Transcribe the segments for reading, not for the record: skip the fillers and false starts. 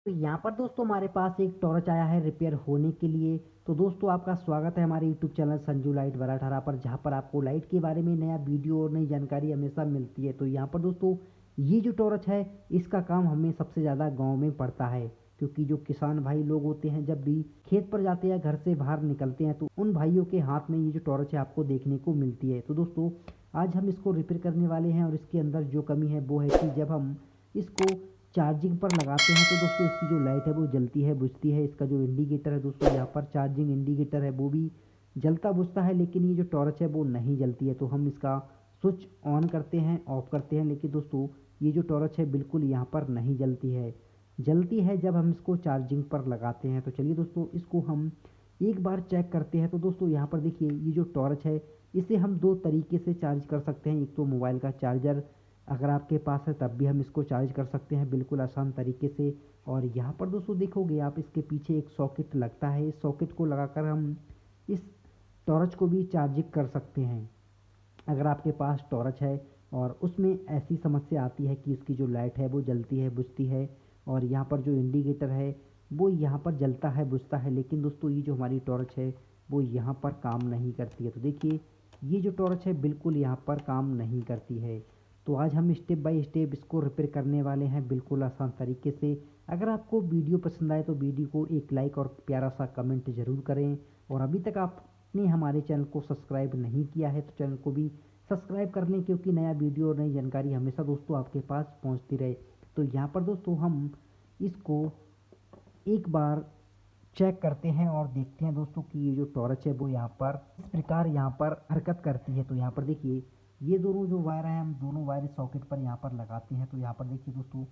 तो यहाँ पर दोस्तों हमारे पास एक टॉर्च आया है रिपेयर होने के लिए। तो दोस्तों आपका स्वागत है हमारे यूट्यूब चैनल संजू लाइट 1218 पर, जहाँ पर आपको लाइट के बारे में नया वीडियो और नई जानकारी हमेशा मिलती है। तो यहाँ पर दोस्तों ये जो टॉर्च है इसका काम हमें सबसे ज़्यादा गाँव में पड़ता है, क्योंकि जो किसान भाई लोग होते हैं जब भी खेत पर जाते हैं घर से बाहर निकलते हैं तो उन भाइयों के हाथ में ये जो टॉर्च है आपको देखने को मिलती है। तो दोस्तों आज हम इसको रिपेयर करने वाले हैं और इसके अंदर जो कमी है वो है कि जब हम इसको चार्जिंग पर लगाते हैं तो दोस्तों इसकी जो लाइट है वो जलती है बुझती है। इसका जो इंडिकेटर है दोस्तों यहाँ पर चार्जिंग इंडिकेटर है वो भी जलता बुझता है, लेकिन ये जो टॉर्च है वो नहीं जलती है। तो हम इसका स्विच ऑन करते हैं ऑफ करते हैं, लेकिन दोस्तों ये जो टॉर्च है बिल्कुल यहाँ पर नहीं जलती है। जलती है जब हम इसको चार्जिंग पर लगाते हैं। तो चलिए दोस्तों इसको हम एक बार चेक करते हैं। तो दोस्तों यहाँ पर देखिए ये जो टॉर्च है इसे हम दो तरीके से चार्ज कर सकते हैं। एक तो मोबाइल का चार्जर अगर आपके पास है तब भी हम इसको चार्ज कर सकते हैं बिल्कुल आसान तरीके से। और यहाँ पर दोस्तों देखोगे आप इसके पीछे एक सॉकेट लगता है, इस सॉकेट को लगाकर हम इस टॉर्च को भी चार्जिंग कर सकते हैं। अगर आपके पास टॉर्च है और उसमें ऐसी समस्या आती है कि उसकी जो लाइट है वो जलती है बुझती है और यहाँ पर जो इंडिकेटर है वो यहाँ पर जलता है बुझता है, लेकिन दोस्तों ये जो हमारी टॉर्च है वो यहाँ पर काम नहीं करती है। तो देखिए ये जो टॉर्च है बिल्कुल यहाँ पर काम नहीं करती है। तो आज हम स्टेप बाय स्टेप इसको रिपेयर करने वाले हैं बिल्कुल आसान तरीके से। अगर आपको वीडियो पसंद आए तो वीडियो को एक लाइक और प्यारा सा कमेंट ज़रूर करें, और अभी तक आपने हमारे चैनल को सब्सक्राइब नहीं किया है तो चैनल को भी सब्सक्राइब कर लें, क्योंकि नया वीडियो और नई जानकारी हमेशा दोस्तों आपके पास पहुंचती रहे। तो यहाँ पर दोस्तों हम इसको एक बार चेक करते हैं और देखते हैं दोस्तों कि ये जो टॉर्च है वो यहाँ पर इस प्रकार यहाँ पर हरकत करती है। तो यहाँ पर देखिए ये दोनों जो वायर हैं हम दोनों वायर सॉकेट पर यहाँ पर लगाते हैं। तो यहाँ पर देखिए दोस्तों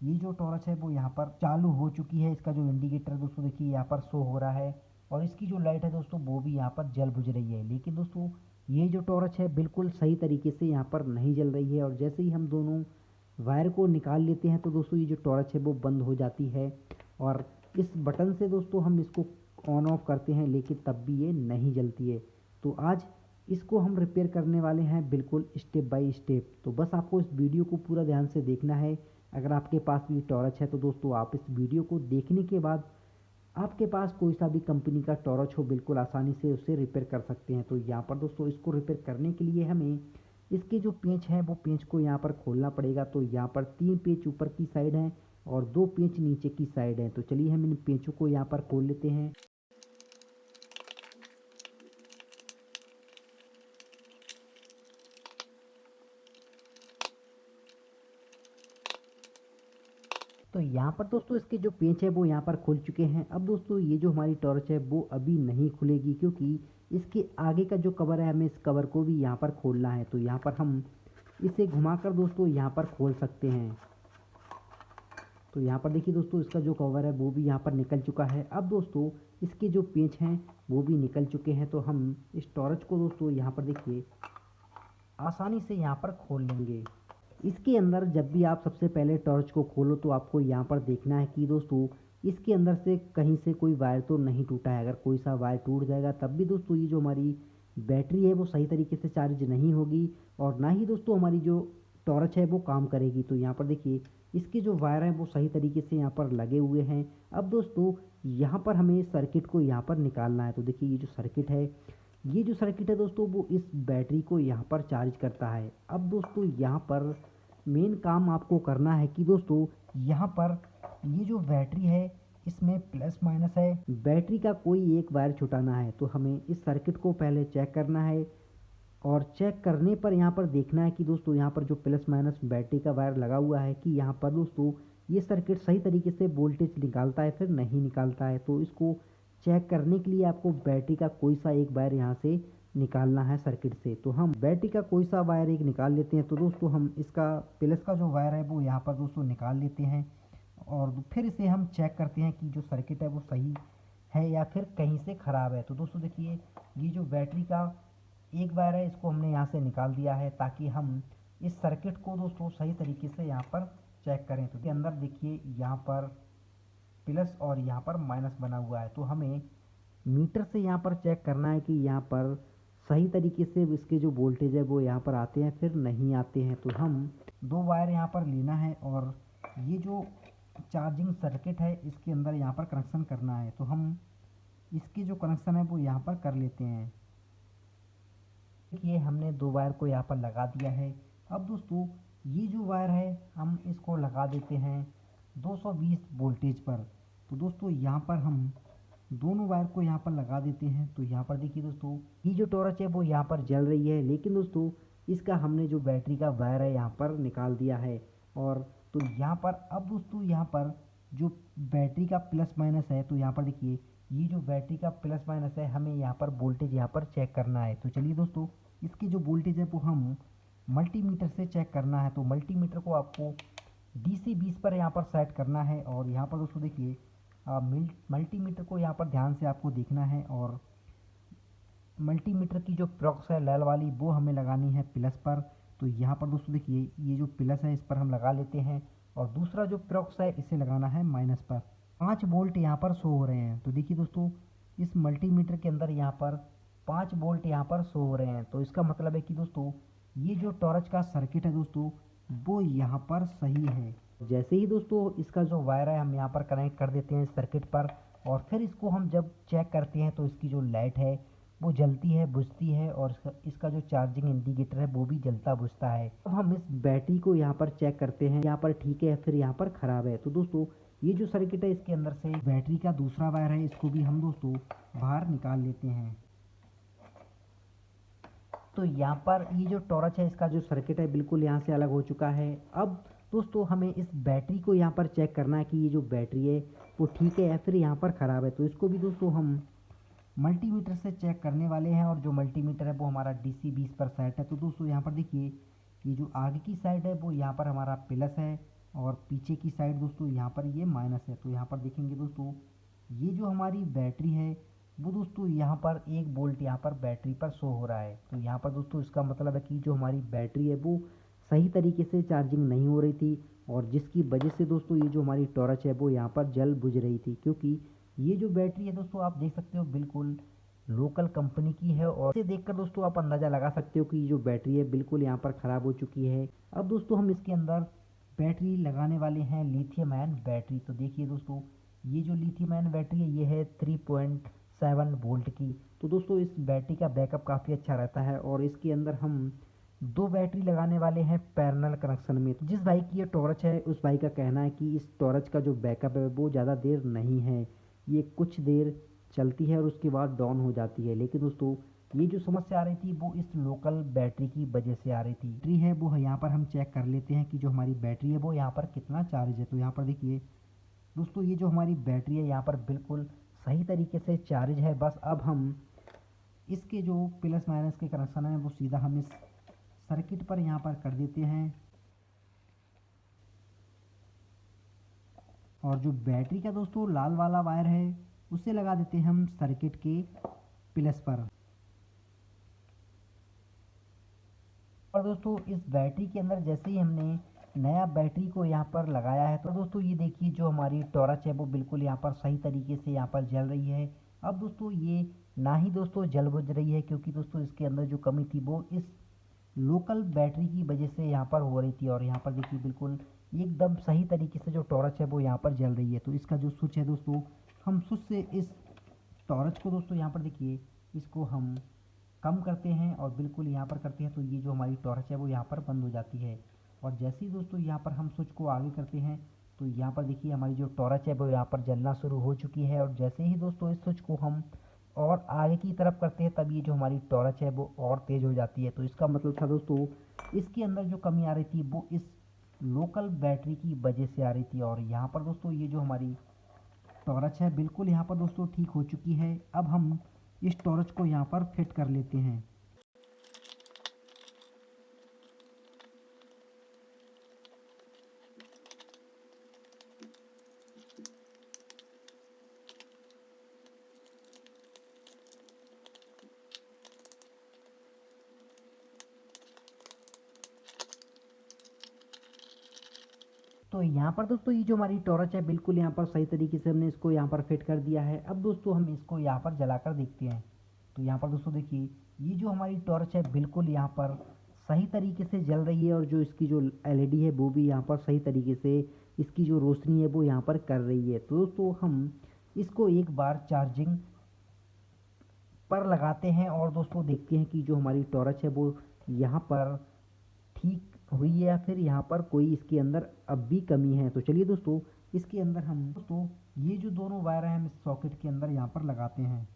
ये जो टॉर्च है वो यहाँ पर चालू हो चुकी है। इसका जो इंडिकेटर दोस्तों देखिए यहाँ पर शो हो रहा है और इसकी जो लाइट है दोस्तों वो भी यहाँ पर जल बुझ रही है। लेकिन दोस्तों ये जो टॉर्च है बिल्कुल सही तरीके से यहाँ पर नहीं जल रही है, और जैसे ही हम दोनों वायर को निकाल लेते हैं तो दोस्तों ये जो टॉर्च है वो बंद हो जाती है। और इस बटन से दोस्तों हम इसको ऑन ऑफ करते हैं, लेकिन तब भी ये नहीं जलती है। तो आज इसको हम रिपेयर करने वाले हैं बिल्कुल स्टेप बाय स्टेप। तो बस आपको इस वीडियो को पूरा ध्यान से देखना है। अगर आपके पास भी टॉर्च है तो दोस्तों आप इस वीडियो को देखने के बाद आपके पास कोई सा भी कंपनी का टॉर्च हो बिल्कुल आसानी से उसे रिपेयर कर सकते हैं। तो यहाँ पर दोस्तों इसको रिपेयर करने के लिए हमें इसके जो पेंच हैं वो पेंच को यहाँ पर खोलना पड़ेगा। तो यहाँ पर 3 पेंच ऊपर की साइड हैं और 2 पेंच नीचे की साइड हैं। तो चलिए हम इन पेंचों को यहाँ पर खोल लेते हैं। तो यहाँ पर दोस्तों इसके जो पेंच है वो यहाँ पर खुल चुके हैं। अब दोस्तों ये जो हमारी टॉर्च है वो अभी नहीं खुलेगी, क्योंकि इसके आगे का जो कवर है हमें इस कवर को भी यहाँ पर खोलना है। तो यहाँ पर हम इसे घुमाकर दोस्तों यहाँ पर खोल सकते हैं। तो यहाँ पर देखिए दोस्तों इसका जो कवर है वो भी यहाँ पर निकल चुका है। अब दोस्तों इसके जो पेंच हैं वो भी निकल चुके हैं। तो हम इस टॉर्च को दोस्तों यहाँ पर देखिए आसानी से यहाँ पर खोल लेंगे। इसके अंदर जब भी आप सबसे पहले टॉर्च को खोलो तो आपको यहाँ पर देखना है कि दोस्तों इसके अंदर से कहीं से कोई वायर तो नहीं टूटा है। अगर कोई सा वायर टूट जाएगा तब भी दोस्तों ये जो हमारी बैटरी है वो सही तरीके से चार्ज नहीं होगी, और ना ही दोस्तों हमारी जो टॉर्च है वो काम करेगी। तो यहाँ पर देखिए इसके जो वायर हैं वो सही तरीके से यहाँ पर लगे हुए हैं। अब दोस्तों यहाँ पर हमें सर्किट को यहाँ पर निकालना है। तो देखिए ये जो सर्किट है दोस्तों वो इस बैटरी को यहाँ पर चार्ज करता है। अब दोस्तों यहाँ पर मेन काम आपको करना है कि दोस्तों यहाँ पर ये जो बैटरी है इसमें प्लस माइनस है, बैटरी का कोई एक वायर छुटाना है। तो हमें इस सर्किट को पहले चेक करना है, और चेक करने पर यहाँ पर देखना है कि दोस्तों यहाँ पर जो प्लस माइनस बैटरी का वायर लगा हुआ है कि यहाँ पर दोस्तों ये सर्किट सही तरीके से वोल्टेज निकालता है फिर नहीं निकालता है। तो इसको चेक करने के लिए आपको बैटरी का कोई सा एक वायर यहाँ से निकालना है सर्किट से। तो हम बैटरी का कोई सा वायर एक निकाल लेते हैं। तो दोस्तों हम इसका प्लस का जो वायर है वो यहाँ पर दोस्तों निकाल लेते हैं, और फिर इसे हम चेक करते हैं कि जो सर्किट है वो सही है या फिर कहीं से ख़राब है। तो दोस्तों देखिए ये जो बैटरी का एक वायर है इसको हमने यहाँ से निकाल दिया है, ताकि हम इस सर्किट को दोस्तों सही तरीके से यहाँ पर चेक करें। तो इसके अंदर देखिए यहाँ पर प्लस और यहाँ पर माइनस बना हुआ है। तो हमें मीटर से यहाँ पर चेक करना है कि यहाँ पर सही तरीके से इसके जो वोल्टेज है वो यहाँ पर आते हैं फिर नहीं आते हैं। तो हम दो वायर यहाँ पर लेना है, और ये जो चार्जिंग सर्किट है इसके अंदर यहाँ पर कनेक्शन करना है। तो हम इसके जो कनेक्शन है वो यहाँ पर कर लेते हैं। देखिए हमने 2 वायर को यहाँ पर लगा दिया है। अब दोस्तों ये जो वायर है हम इसको लगा देते हैं 220 वोल्टेज पर। तो दोस्तों यहाँ पर हम दोनों वायर को यहाँ पर लगा देते हैं। तो यहाँ पर देखिए दोस्तों ये जो टॉर्च है वो यहाँ पर जल रही है, लेकिन दोस्तों इसका हमने जो बैटरी का वायर है यहाँ पर निकाल दिया है। और तो यहाँ पर अब दोस्तों यहाँ पर जो बैटरी का प्लस माइनस है, तो यहाँ पर देखिए ये जो बैटरी का प्लस माइनस है हमें यहाँ पर वोल्टेज यहाँ पर चेक करना है। तो चलिए दोस्तों इसकी जो वोल्टेज है वो हम मल्टीमीटर से चेक करना है। तो मल्टीमीटर को आपको DC 20 पर यहाँ पर सेट करना है। और यहाँ पर दोस्तों देखिए मल्टीमीटर को यहाँ पर ध्यान से आपको देखना है और मल्टीमीटर की जो प्रॉक्स है लाल वाली वो हमें लगानी है प्लस पर। तो यहाँ पर दोस्तों देखिए ये जो प्लस है इस पर हम लगा लेते हैं और दूसरा जो प्रॉक्स है इसे लगाना है माइनस पर। 5 वोल्ट यहाँ पर शो हो रहे हैं। तो देखिए दोस्तों इस मल्टीमीटर के अंदर यहाँ पर 5 वोल्ट यहाँ पर शो हो रहे हैं। तो इसका मतलब है कि दोस्तों ये जो टॉर्च का सर्किट है दोस्तों वो यहाँ पर सही है। जैसे ही दोस्तों इसका जो वायर है हम यहाँ पर कनेक्ट कर देते हैं सर्किट पर, और फिर इसको हम जब चेक करते हैं तो इसकी जो लाइट है वो जलती है बुझती है और इसका जो चार्जिंग इंडिकेटर है वो भी जलता बुझता है। अब हम इस बैटरी को यहाँ पर चेक करते हैं, यहाँ पर ठीक है फिर यहाँ पर ख़राब है। तो दोस्तों ये जो सर्किट है इसके अंदर से बैटरी का दूसरा वायर है इसको भी हम दोस्तों बाहर निकाल लेते हैं। तो यहाँ पर ये जो टॉर्च है इसका जो सर्किट है बिल्कुल यहाँ से अलग हो चुका है। अब दोस्तों हमें इस बैटरी को यहाँ पर चेक करना है कि ये जो बैटरी है वो ठीक है या फिर यहाँ पर ख़राब है। तो इसको भी दोस्तों हम मल्टीमीटर से चेक करने वाले हैं और जो मल्टीमीटर है वो हमारा DC 20 पर सेट है। तो दोस्तों यहाँ पर देखिए ये जो आगे की साइड है वो यहाँ पर हमारा प्लस है और पीछे की साइड दोस्तों यहाँ पर ये माइनस है। तो यहाँ पर देखेंगे दोस्तों ये जो हमारी बैटरी है वो दोस्तों यहाँ पर 1 वोल्ट यहाँ पर बैटरी पर शो हो रहा है। तो यहाँ पर दोस्तों इसका मतलब है कि जो हमारी बैटरी है वो सही तरीके से चार्जिंग नहीं हो रही थी और जिसकी वजह से दोस्तों ये जो हमारी टॉर्च है वो यहाँ पर जल बुझ रही थी। क्योंकि ये जो बैटरी है दोस्तों आप देख सकते हो बिल्कुल लोकल कंपनी की है और इसे देखकर दोस्तों आप अंदाज़ा लगा सकते हो कि ये जो बैटरी है बिल्कुल यहाँ पर ख़राब हो चुकी है। अब दोस्तों हम इसके अंदर बैटरी लगाने वाले हैं लिथियम आयन बैटरी। तो देखिए दोस्तों ये जो लिथियम आयन बैटरी है ये है 3.7 वोल्ट की। तो दोस्तों इस बैटरी का बैकअप काफ़ी अच्छा रहता है और इसके अंदर हम 2 बैटरी लगाने वाले हैं पैरेलल कनेक्शन में। तो जिस भाई की ये टॉर्च है उस भाई का कहना है कि इस टॉर्च का जो बैकअप है वो ज़्यादा देर नहीं है, ये कुछ देर चलती है और उसके बाद डाउन हो जाती है। लेकिन दोस्तों ये जो समस्या आ रही थी वो इस लोकल बैटरी की वजह से आ रही थी। बैटरी है वो यहाँ पर हम चेक कर लेते हैं कि जो हमारी बैटरी है वो यहाँ पर कितना चार्ज है। तो यहाँ पर देखिए दोस्तों ये जो हमारी बैटरी है यहाँ पर बिल्कुल सही तरीके से चार्ज है। बस अब हम इसके जो प्लस माइनस के कनेक्शन है वो सीधा हम इस सर्किट पर यहाँ पर कर देते हैं और जो बैटरी का दोस्तों लाल वाला वायर है उसे लगा देते हैं हम सर्किट के प्लस पर। और दोस्तों इस बैटरी के अंदर जैसे ही हमने नया बैटरी को यहाँ पर लगाया है तो दोस्तों ये देखिए जो हमारी टॉर्च है वो बिल्कुल यहाँ पर सही तरीके से यहाँ पर जल रही है। अब दोस्तों ये ना ही दोस्तों जल बुझ रही है क्योंकि दोस्तों इसके अंदर जो कमी थी वो इस लोकल बैटरी की वजह से यहाँ पर हो रही थी। और यहाँ पर देखिए बिल्कुल एकदम सही तरीके से जो टॉर्च है वो यहाँ पर जल रही है। तो इसका जो स्विच है दोस्तों हम स्विच से इस टॉर्च को दोस्तों यहाँ पर देखिए इसको हम कम करते हैं और बिल्कुल यहाँ पर करते हैं तो ये जो हमारी टॉर्च है वो यहाँ पर बंद हो जाती है। और जैसे ही दोस्तों यहाँ पर हम स्विच को आगे करते हैं तो यहाँ पर देखिए हमारी जो टॉर्च है वो यहाँ पर जलना शुरू हो चुकी है। और जैसे ही दोस्तों इस स्विच को हम और आगे की तरफ करते हैं तब ये जो हमारी टॉर्च है वो और तेज़ हो जाती है। तो इसका मतलब था दोस्तों इसके अंदर जो कमी आ रही थी वो इस लोकल बैटरी की वजह से आ रही थी। और यहाँ पर दोस्तों ये जो हमारी टॉर्च है बिल्कुल यहाँ पर दोस्तों ठीक हो चुकी है। अब हम इस टॉर्च को यहाँ पर फिट कर लेते हैं। तो यहाँ पर दोस्तों ये जो हमारी टॉर्च है बिल्कुल यहाँ पर सही तरीके से हमने इसको यहाँ पर फिट कर दिया है। अब दोस्तों हम इसको यहाँ पर जलाकर देखते हैं। तो यहाँ पर दोस्तों देखिए ये जो हमारी टॉर्च है बिल्कुल यहाँ पर सही तरीके से जल रही है और जो इसकी जो LED है वो भी यहाँ पर सही तरीके से इसकी जो रोशनी है वो यहाँ पर कर रही है। तो दोस्तों हम इसको एक बार चार्जिंग पर लगाते हैं और दोस्तों देखते हैं कि जो हमारी टॉर्च है वो यहाँ पर ठीक हुई है या फिर यहाँ पर कोई इसके अंदर अब भी कमी है। तो चलिए दोस्तों इसके अंदर हम दोस्तों ये जो दोनों वायर हैं हम इस सॉकेट के अंदर यहाँ पर लगाते हैं।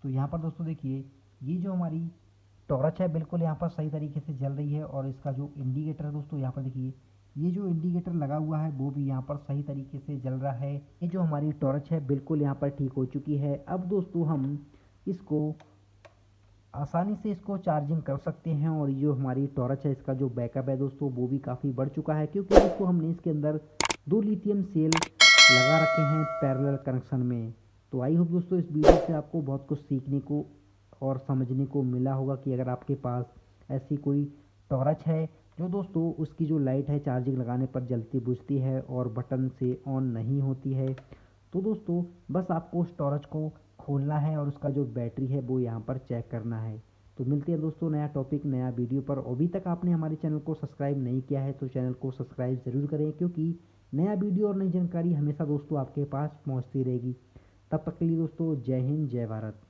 तो यहाँ पर दोस्तों देखिए ये जो हमारी टॉर्च है बिल्कुल यहाँ पर सही तरीके से जल रही है और इसका जो इंडिकेटर है दोस्तों यहाँ पर देखिए ये जो इंडिकेटर लगा हुआ है वो भी यहाँ पर सही तरीके से जल रहा है। ये जो हमारी टॉर्च है बिल्कुल यहाँ पर ठीक हो चुकी है। अब दोस्तों हम इसको आसानी से इसको चार्जिंग कर सकते हैं और ये जो हमारी टॉर्च है इसका जो बैकअप है दोस्तों वो भी काफ़ी बढ़ चुका है, क्योंकि दोस्तों हमने इसके अंदर 2 लिथियम सेल लगा रखे हैं पैरेलल कनेक्शन में। तो आई होप दोस्तों इस वीडियो से आपको बहुत कुछ सीखने को और समझने को मिला होगा कि अगर आपके पास ऐसी कोई टॉर्च है जो दोस्तों उसकी जो लाइट है चार्जिंग लगाने पर जलती बुझती है और बटन से ऑन नहीं होती है, तो दोस्तों बस आपको उस टॉर्च को खोलना है और उसका जो बैटरी है वो यहाँ पर चेक करना है। तो मिलते हैं दोस्तों नया टॉपिक नया वीडियो पर। अभी तक आपने हमारे चैनल को सब्सक्राइब नहीं किया है तो चैनल को सब्सक्राइब ज़रूर करें, क्योंकि नया वीडियो और नई जानकारी हमेशा दोस्तों आपके पास पहुँचती रहेगी। तब तक के लिए दोस्तों जय हिंद जय भारत।